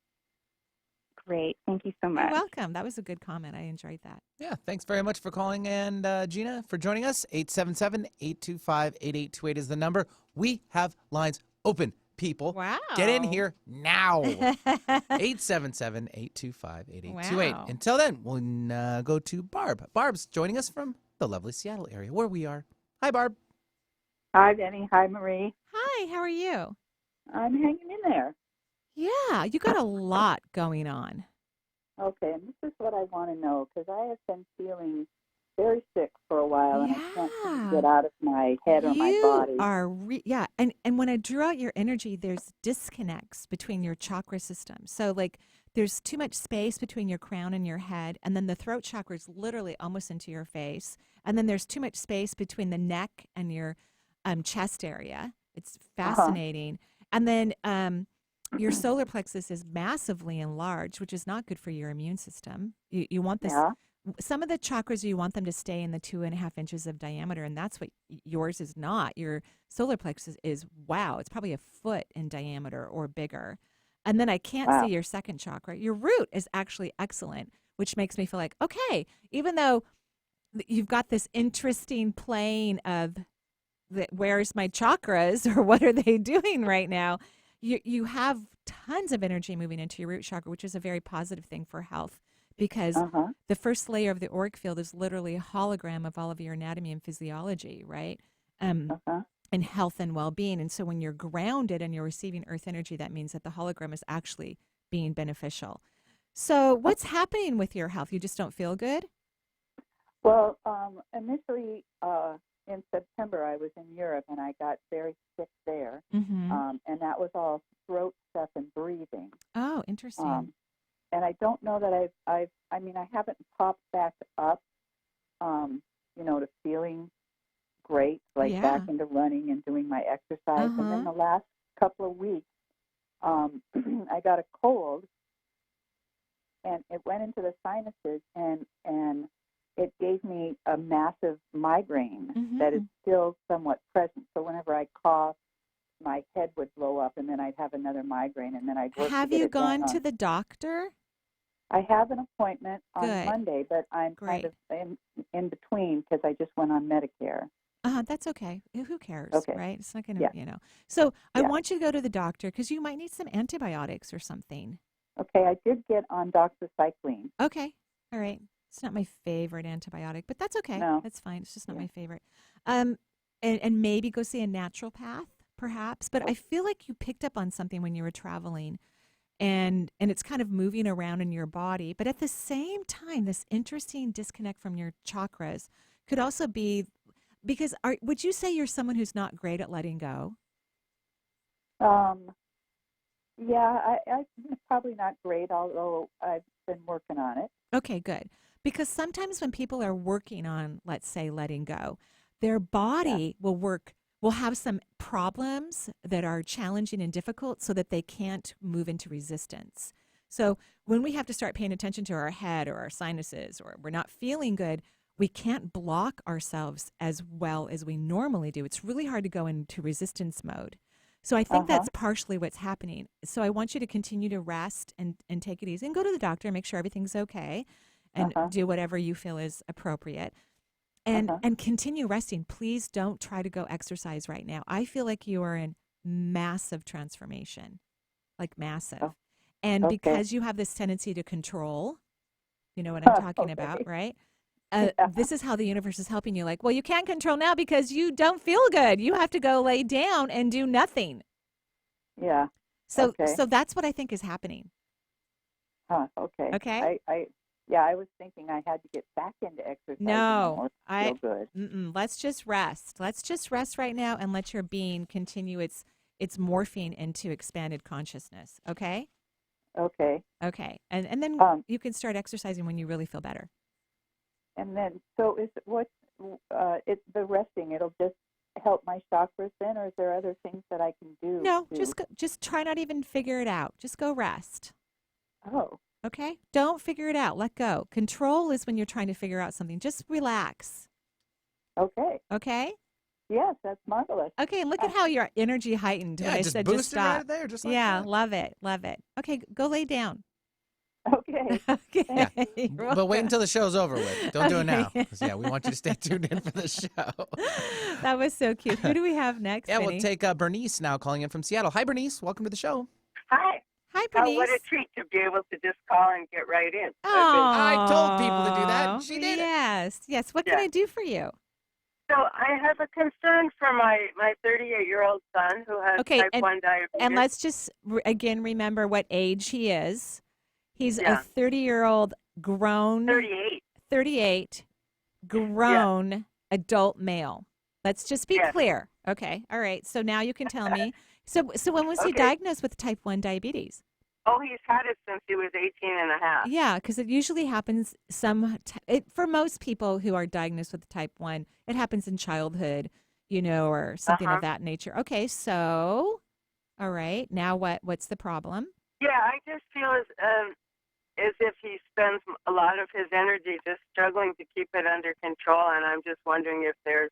Great. Thank you so much. You're welcome. That was a good comment. I enjoyed that. Yeah, thanks very much for calling. And Gina, for joining us. 877-825-8828 is the number. We have lines open, people. Wow. Get in here now. 877-825-8828. Wow. Until then, we'll go to Barb. Barb's joining us from the lovely Seattle area, where we are. Hi, Barb. Hi, Denny. Hi, Marie. Hi, how are you? I'm hanging in there. Yeah, you got a lot going on. Okay, and this is what I want to know, because I have been feeling very sick for a while, and I can't seem to get out of my head or my body. And when I drew out your energy, there's disconnects between your chakra system. So, like, there's too much space between your crown and your head, and then the throat chakra is literally almost into your face, and then there's too much space between the neck and your chest area. It's fascinating. And then your solar plexus is massively enlarged, which is not good for your immune system. You want this. Yeah. Some of the chakras, you want them to stay in the 2.5 inches of diameter, and that's what yours is not. Your solar plexus is, it's probably a foot in diameter or bigger. And then I can't see your second chakra. Your root is actually excellent, which makes me feel like, okay, even though you've got this interesting plane of where's my chakras or what are they doing right now, you have tons of energy moving into your root chakra, which is a very positive thing for health, because the first layer of the auric field is literally a hologram of all of your anatomy and physiology, right? And health and well-being. And so when you're grounded and you're receiving earth energy, that means that the hologram is actually being beneficial. So what's happening with your health? You just don't feel good? Well, initially in September, I was in Europe, and I got very sick there, and that was all throat stuff and breathing. Oh, interesting. And I don't know that I haven't popped back up, to feeling great, back into running and doing my exercise. And then the last couple of weeks, I got a cold, and it went into the sinuses, and it gave me a massive migraine that is still somewhat present. So whenever I cough, my head would blow up, and then I'd have another migraine, and then I'd work. Have you gone to the doctor? I have an appointment on Good. Monday, but I'm kind of in between because I just went on Medicare. That's okay. Who cares, Okay. right? It's not going to, So I want you to go to the doctor because you might need some antibiotics or something. Okay, I did get on doxycycline. Okay, all right. It's not my favorite antibiotic, but that's okay. No. That's fine. It's just not my favorite. And maybe go see a naturopath, perhaps. But I feel like you picked up on something when you were traveling, and it's kind of moving around in your body. But at the same time, this interesting disconnect from your chakras could also be because would you say you're someone who's not great at letting go? I'm probably not great, although I've been working on it. Okay, good. Because sometimes when people are working on, let's say, letting go, their body will have some problems that are challenging and difficult so that they can't move into resistance. So when we have to start paying attention to our head or our sinuses or we're not feeling good, we can't block ourselves as well as we normally do. It's really hard to go into resistance mode. So I think that's partially what's happening. So I want you to continue to rest and take it easy and go to the doctor and make sure everything's okay and do whatever you feel is appropriate. And continue resting. Please don't try to go exercise right now. I feel like you are in massive transformation, like massive. And because you have this tendency to control, you know what I'm talking about, right? This is how the universe is helping you. Like, well, you can't control now because you don't feel good. You have to go lay down and do nothing. Yeah. So that's what I think is happening. Okay. Okay. I was thinking I had to get back into exercise. No, feel good. Let's just rest. Let's just rest right now and let your being continue its morphing into expanded consciousness. Okay. Okay. Okay. And then you can start exercising when you really feel better. And then, so is it's the resting? It'll just help my chakras then, or is there other things that I can do? No, just try not even figure it out. Just go rest. Oh. Okay? Don't figure it out. Let go. Control is when you're trying to figure out something. Just relax. Okay. Okay? Yes, that's marvelous. Okay, and look at how your energy heightened when I said just stop. Right there, just like yeah, that. love it. Love it. Okay, go lay down. Okay. Okay. Yeah. But wait until the show's over with. Don't do it now. 'Cause, we want you to stay tuned in for the show. That was so cute. Who do we have next? Yeah, Vinny? we'll take Bernice now calling in from Seattle. Hi, Bernice. Welcome to the show. Hi. Hi, Bernice. What a treat to be able to just call and get right in. I told people to do that. She did it. Yes. What can I do for you? So I have a concern for my 38-year-old son who has type 1 diabetes. And let's just, again, remember what age he is. He's a 30-year-old grown. 38 grown adult male. Let's just be clear. Okay. All right. So now you can tell me. So when was he diagnosed with type 1 diabetes? Oh, he's had it since he was 18 and a half. Yeah, because it usually happens for most people who are diagnosed with type 1, it happens in childhood, or something of that nature. Okay, so, all right, now what's the problem? Yeah, I just feel as if he spends a lot of his energy just struggling to keep it under control, and I'm just wondering if there's,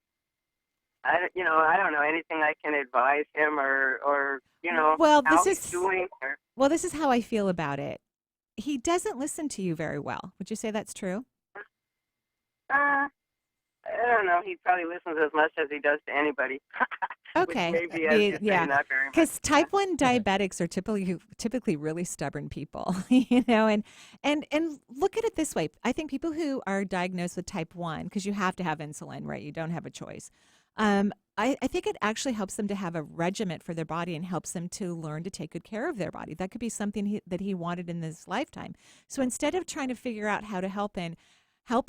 I don't know, anything I can advise him or well, how he's doing. Well, this is how I feel about it. He doesn't listen to you very well. Would you say that's true? I don't know. He probably listens as much as he does to anybody. Okay. Which maybe not very much. Because type 1 diabetics are typically really stubborn people, and look at it this way. I think people who are diagnosed with type 1, because you have to have insulin, right? You don't have a choice. I think it actually helps them to have a regiment for their body and helps them to learn to take good care of their body. That could be something that he wanted in this lifetime. So instead of trying to figure out how to help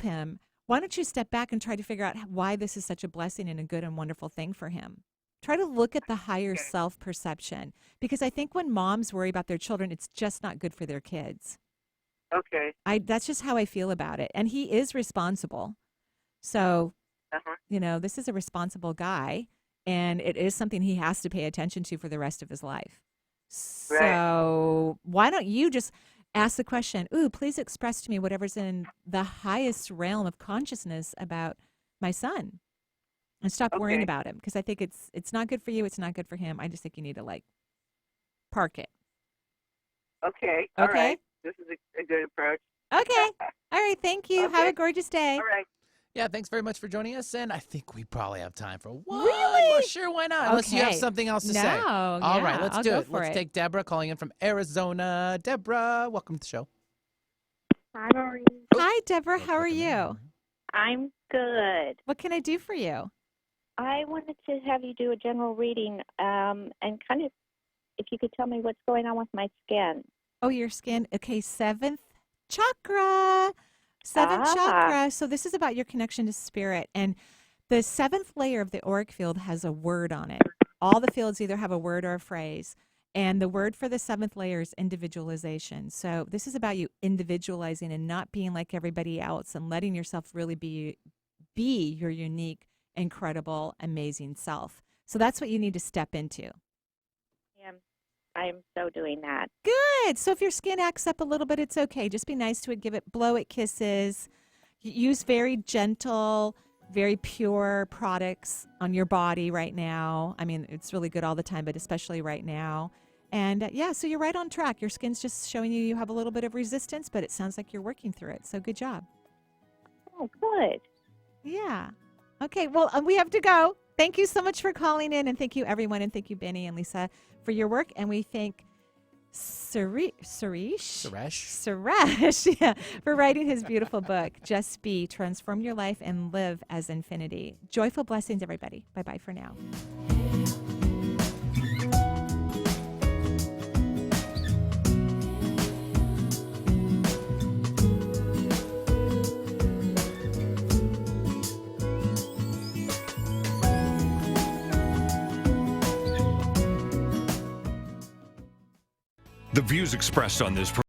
him, why don't you step back and try to figure out why this is such a blessing and a good and wonderful thing for him? Try to look at the higher self-perception, because I think when moms worry about their children, it's just not good for their kids. Okay. That's just how I feel about it. And he is responsible. So, this is a responsible guy, and it is something he has to pay attention to for the rest of his life. So why don't you just ask the question, please express to me whatever's in the highest realm of consciousness about my son, and stop worrying about him, because I think it's not good for you. It's not good for him. I just think you need to park it. Okay. All right. This is a good approach. Okay. All right. Thank you. Have a gorgeous day. All right. Yeah, thanks very much for joining us, and I think we probably have time for one Really? more. Sure, why not? Unless you have something else to say. All right, let's do it. Let's it. take Deborah calling in from Arizona. Deborah, welcome to the show. Hi, Maureen. Hi, Deborah. How are you? I'm good. What can I do for you? I wanted to have you do a general reading and kind of, if you could tell me what's going on with my skin. Oh, your skin. Okay, 7th chakra. 7th chakra. So this is about your connection to spirit. And the 7th layer of the auric field has a word on it. All the fields either have a word or a phrase. And the word for the 7th layer is individualization. So this is about you individualizing and not being like everybody else and letting yourself really be your unique, incredible, amazing self. So that's what you need to step into. I'm so doing that. Good. So if your skin acts up a little bit, it's okay. Just be nice to it. Blow it kisses. use very gentle, very pure products on your body right now. I mean, it's really good all the time, but especially right now. And so you're right on track. Your skin's just showing you have a little bit of resistance, but it sounds like you're working through it. So good job. Oh, good. Yeah. Okay. Well, we have to go. Thank you so much for calling in, and thank you everyone, and thank you Benny and Lisa for your work. And we thank Suresh, yeah, for writing his beautiful book, Just Be, Transform Your Life and Live as Infinity. Joyful blessings, everybody. Bye-bye for now. The views expressed on this